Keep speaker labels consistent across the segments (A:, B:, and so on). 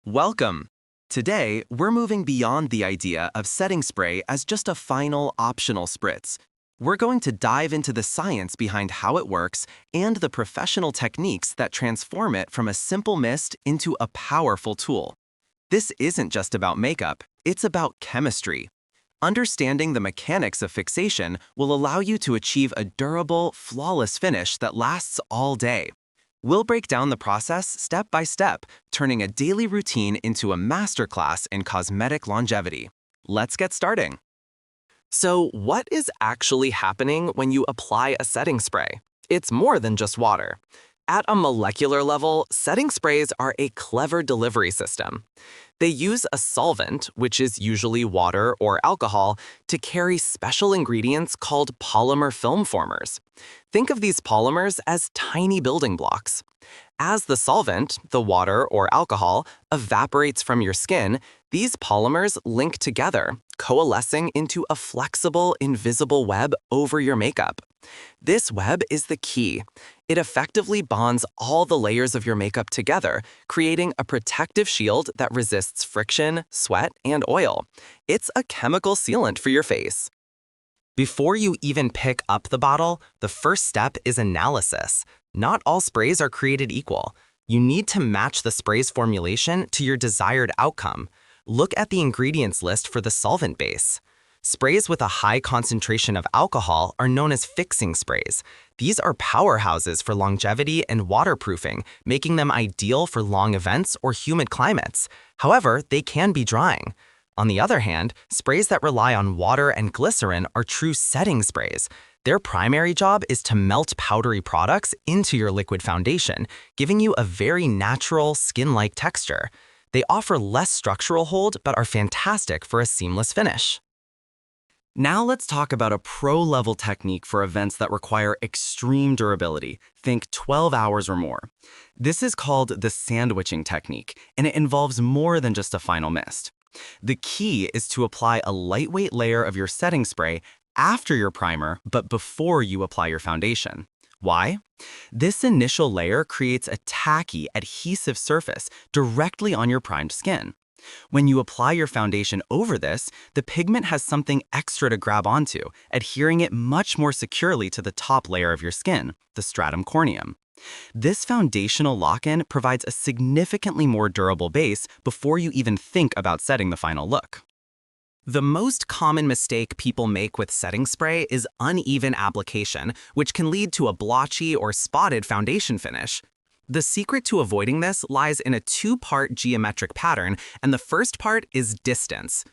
A: Welcome! Today, we're moving beyond the idea of setting spray as just a final optional spritz. We're going to dive into the science behind how it works and the professional techniques that transform it from a simple mist into a powerful tool. This isn't just about makeup, it's about chemistry. Understanding the mechanics of fixation will allow you to achieve a durable, flawless finish that lasts all day. We'll break down the process step by step, turning a daily routine into a masterclass in cosmetic longevity. Let's get starting. So, what is actually happening when you apply a setting spray? It's more than just water. At a molecular level, setting sprays are a clever delivery system. They use a solvent, which is usually water or alcohol, to carry special ingredients called polymer film formers. Think of these polymers as tiny building blocks. As the solvent, the water or alcohol, evaporates from your skin, these polymers link together, coalescing into a flexible, invisible web over your makeup. This web is the key. It effectively bonds all the layers of your makeup together, creating a protective shield that resists friction, sweat, and oil. It's a chemical sealant for your face. Before you even pick up the bottle, the first step is analysis. Not all sprays are created equal. You need to match the spray's formulation to your desired outcome. Look at the ingredients list for the solvent base. Sprays with a high concentration of alcohol are known as fixing sprays. These are powerhouses for longevity and waterproofing, making them ideal for long events or humid climates. However, they can be drying. On the other hand, sprays that rely on water and glycerin are true setting sprays. Their primary job is to melt powdery products into your liquid foundation, giving you a very natural, skin-like texture. They offer less structural hold but are fantastic for a seamless finish. Now let's talk about a pro-level technique for events that require extreme durability. Think 12 hours or more. This is called the sandwiching technique, and it involves more than just a final mist. The key is to apply a lightweight layer of your setting spray after your primer, but before you apply your foundation. Why? This initial layer creates a tacky, adhesive surface directly on your primed skin. When you apply your foundation over this, the pigment has something extra to grab onto, adhering it much more securely to the top layer of your skin, the stratum corneum. This foundational lock-in provides a significantly more durable base before you even think about setting the final look. The most common mistake people make with setting spray is uneven application, which can lead to a blotchy or spotted foundation finish. The secret to avoiding this lies in a two-part geometric pattern, and the first part is distance.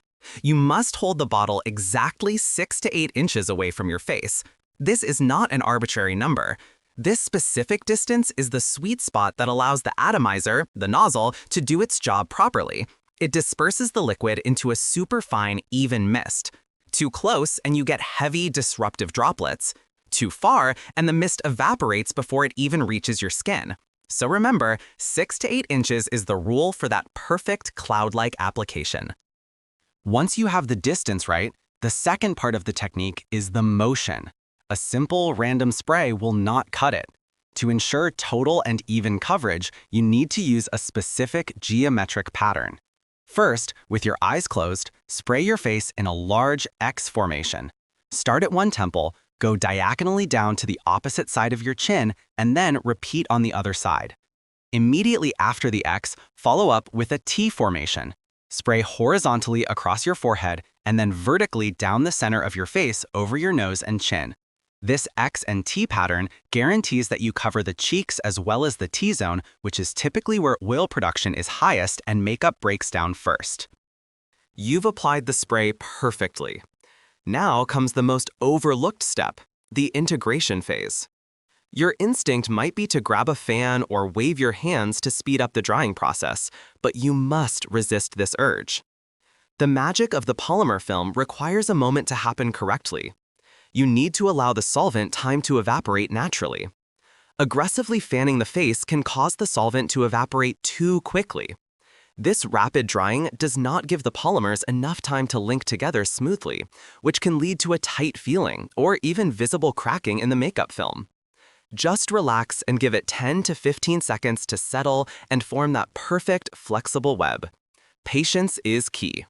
A: You must hold the bottle exactly 6 to 8 inches away from your face. This is not an arbitrary number. This specific distance is the sweet spot that allows the atomizer, the nozzle, to do its job properly. It disperses the liquid into a superfine, even mist. Too close, and you get heavy, disruptive droplets. Too far, and the mist evaporates before it even reaches your skin. So remember, 6 to 8 inches is the rule for that perfect cloud-like application. Once you have the distance right, the second part of the technique is the motion. A simple, random spray will not cut it. To ensure total and even coverage, you need to use a specific geometric pattern. First, with your eyes closed, spray your face in a large X formation. Start at one temple, go diagonally down to the opposite side of your chin, and then repeat on the other side. Immediately after the X, follow up with a T formation. Spray horizontally across your forehead and then vertically down the center of your face over your nose and chin. This X and T pattern guarantees that you cover the cheeks as well as the T-zone, which is typically where oil production is highest and makeup breaks down first. You've applied the spray perfectly. Now comes the most overlooked step, the integration phase. Your instinct might be to grab a fan or wave your hands to speed up the drying process, but you must resist this urge. The magic of the polymer film requires a moment to happen correctly. You need to allow the solvent time to evaporate naturally. Aggressively fanning the face can cause the solvent to evaporate too quickly. This rapid drying does not give the polymers enough time to link together smoothly, which can lead to a tight feeling or even visible cracking in the makeup film. Just relax and give it 10 to 15 seconds to settle and form that perfect, flexible web. Patience is key.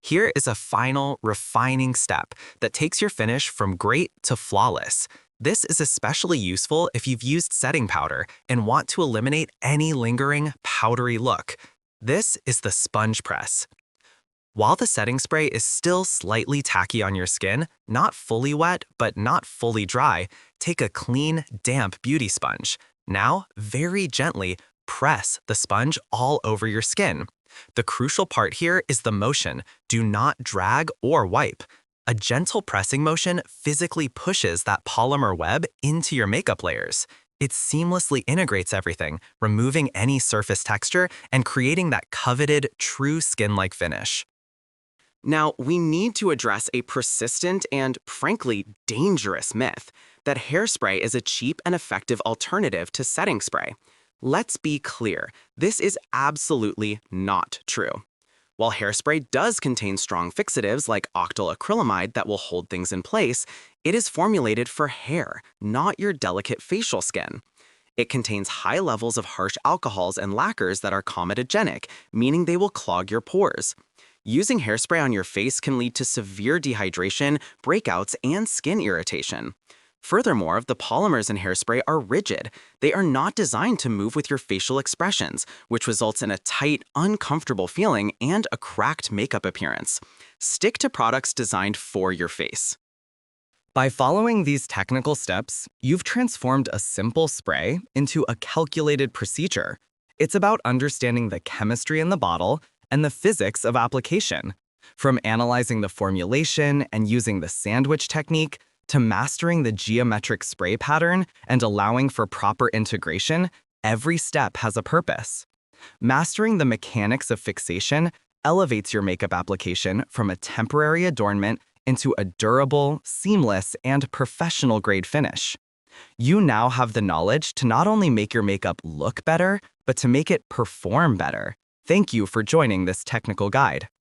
A: Here is a final, refining step that takes your finish from great to flawless. This is especially useful if you've used setting powder and want to eliminate any lingering, powdery look. This is the sponge press. While the setting spray is still slightly tacky on your skin, not fully wet but not fully dry, take a clean, damp beauty sponge. Now, very gently, press the sponge all over your skin. The crucial part here is the motion. Do not drag or wipe. A gentle pressing motion physically pushes that polymer web into your makeup layers. It seamlessly integrates everything, removing any surface texture and creating that coveted, true skin-like finish. Now, we need to address a persistent and, frankly, dangerous myth that hairspray is a cheap and effective alternative to setting spray. Let's be clear, this is absolutely not true. While hairspray does contain strong fixatives like octyl that will hold things in place, it is formulated for hair, not your delicate facial skin. It contains high levels of harsh alcohols and lacquers that are comedogenic, meaning they will clog your pores. Using hairspray on your face can lead to severe dehydration, breakouts, and skin irritation. Furthermore, the polymers in hairspray are rigid. They are not designed to move with your facial expressions, which results in a tight, uncomfortable feeling and a cracked makeup appearance. Stick to products designed for your face. By following these technical steps, you've transformed a simple spray into a calculated procedure. It's about understanding the chemistry in the bottle and the physics of application. From analyzing the formulation and using the sandwich technique to mastering the geometric spray pattern and allowing for proper integration, every step has a purpose. Mastering the mechanics of fixation elevates your makeup application from a temporary adornment into a durable, seamless, and professional-grade finish. You now have the knowledge to not only make your makeup look better, but to make it perform better. Thank you for joining this technical guide.